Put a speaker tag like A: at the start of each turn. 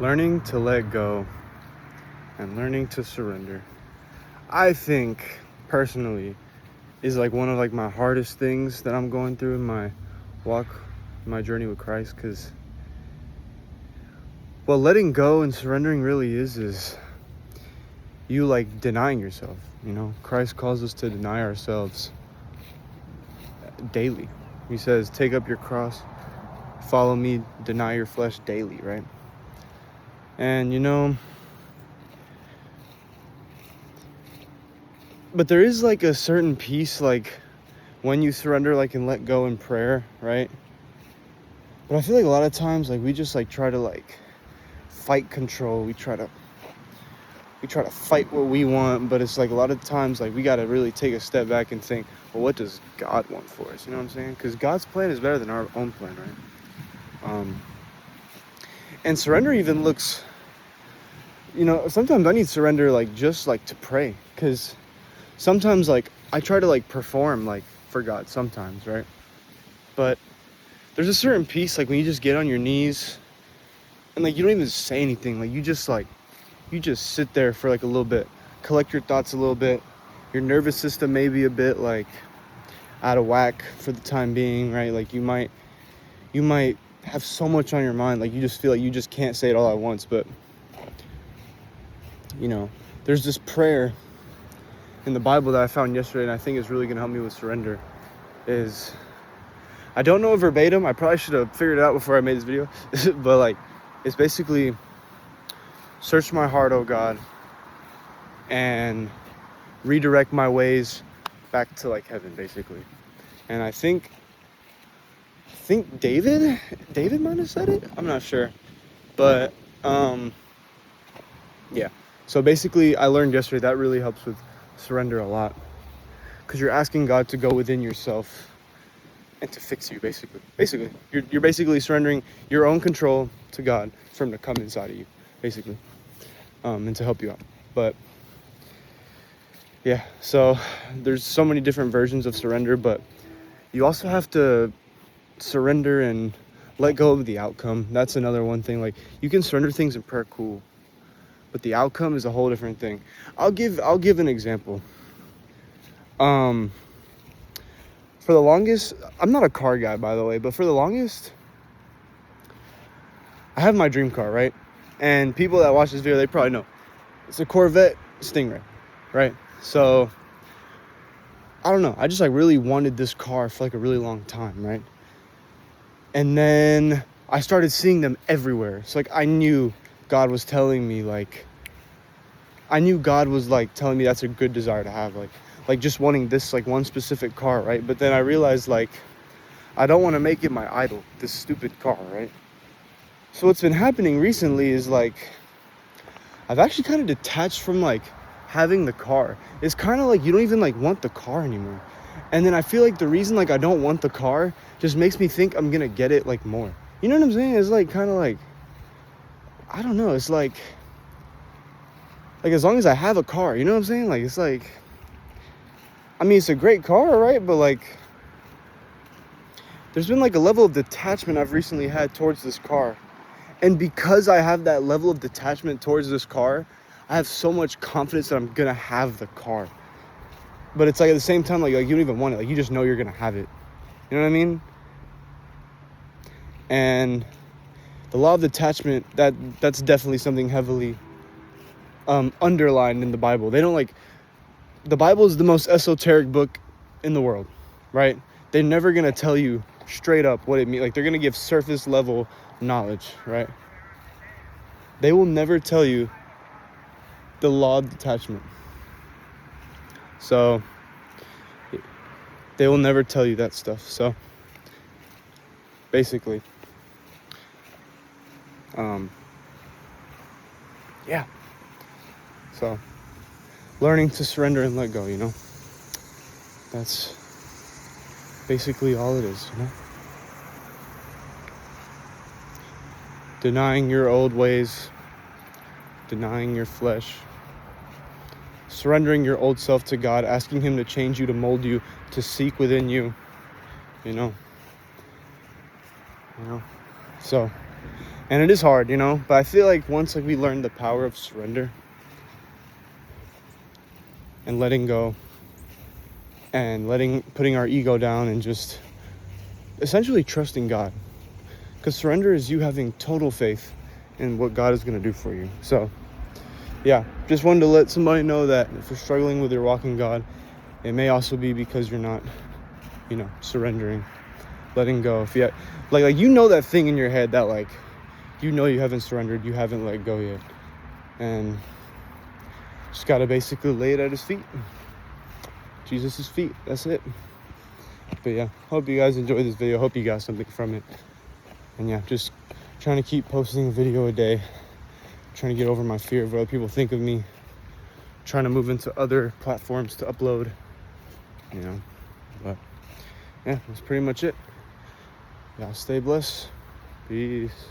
A: Learning to let go and learning to surrender, I think, personally, is like one of like my hardest things that I'm going through in my walk, my journey with Christ. Because what letting go and surrendering really is you like denying yourself. Christ calls us to deny ourselves daily. He says, take up your cross, follow me, deny your flesh daily, right? And but there is like a certain peace, like when you surrender, like, and let go in prayer, right? But I feel like a lot of times, like, we just like try to like fight control. We try to fight what we want, but it's like a lot of times, like, we got to really take a step back and think, well, what does God want for us? You know what I'm saying? Because God's plan is better than our own plan, right? And surrender even looks, sometimes I need surrender, like, just like to pray, because sometimes, like, I try to like perform like for God sometimes, right? But there's a certain peace, like, when you just get on your knees and like you don't even say anything, like you just sit there for like a little bit, collect your thoughts a little bit. Your nervous system may be a bit like out of whack for the time being, right? Like you might have so much on your mind, like you just feel like you just can't say it all at once. But there's this prayer in the Bible that I found yesterday, and I think is really gonna help me with surrender. I don't know it verbatim. I probably should have figured it out before I made this video. But like, it's basically, search my heart, oh God, and redirect my ways back to like heaven, basically. And I think David might have said it. I'm not sure. But yeah. So basically, I learned yesterday that really helps with surrender a lot, because you're asking God to go within yourself and to fix you, basically. You're basically surrendering your own control to God for him to come inside of you, basically, and to help you out. But yeah, so there's so many different versions of surrender, but you also have to surrender and let go of the outcome. That's another one thing. Like, you can surrender things in prayer, cool, but the outcome is a whole different thing. I'll give an example. For the longest, I'm not a car guy, by the way, but for the longest, I have my dream car, right? And people that watch this video, they probably know. It's a Corvette Stingray, right? So, I don't know. I just like really wanted this car for like a really long time, right? And then I started seeing them everywhere. So like I knew God was telling me, like, that's a good desire to have, like just wanting this like one specific car, right? But then I realized, like, I don't want to make it my idol, this stupid car, right? So what's been happening recently is like I've actually kind of detached from like having the car. It's kind of like you don't even like want the car anymore. And then I feel like the reason like I don't want the car just makes me think I'm gonna get it like more. You know what I'm saying? It's like kind of like, I don't know. It's like as long as I have a car, you know what I'm saying? Like, it's like, I mean, it's a great car, right? But like, there's been like a level of detachment I've recently had towards this car. And because I have that level of detachment towards this car, I have so much confidence that I'm gonna have the car. But it's like at the same time, like you don't even want it. Like, you just know you're gonna have it. You know what I mean? And the law of detachment, that's definitely something heavily underlined in the Bible. The Bible is the most esoteric book in the world, right? They're never gonna tell you straight up what it means. Like, they're gonna give surface level knowledge, right? They will never tell you the law of detachment. So they will never tell you that stuff. So basically, yeah. So learning to surrender and let go, that's basically all it is, Denying your old ways, denying your flesh, surrendering your old self to God, asking him to change you, to mold you, to seek within you, you know. So, and it is hard, you know, but I feel like once like we learn the power of surrender and letting go and putting our ego down and just essentially trusting God, because surrender is you having total faith in what God is going to do for you. So yeah, just wanted to let somebody know that if you're struggling with your walk in God, it may also be because you're not, you know, surrendering, letting go. If you like you know that thing in your head that like you know you haven't surrendered, you haven't let go yet, and just gotta basically lay it at his feet, Jesus' feet. That's it. But yeah, hope you guys enjoyed this video. Hope you got something from it. And yeah, just trying to keep posting a video a day, trying to get over my fear of what other people think of me, trying to move into other platforms to upload, you know. But yeah, that's pretty much it. Y'all stay blessed. Peace.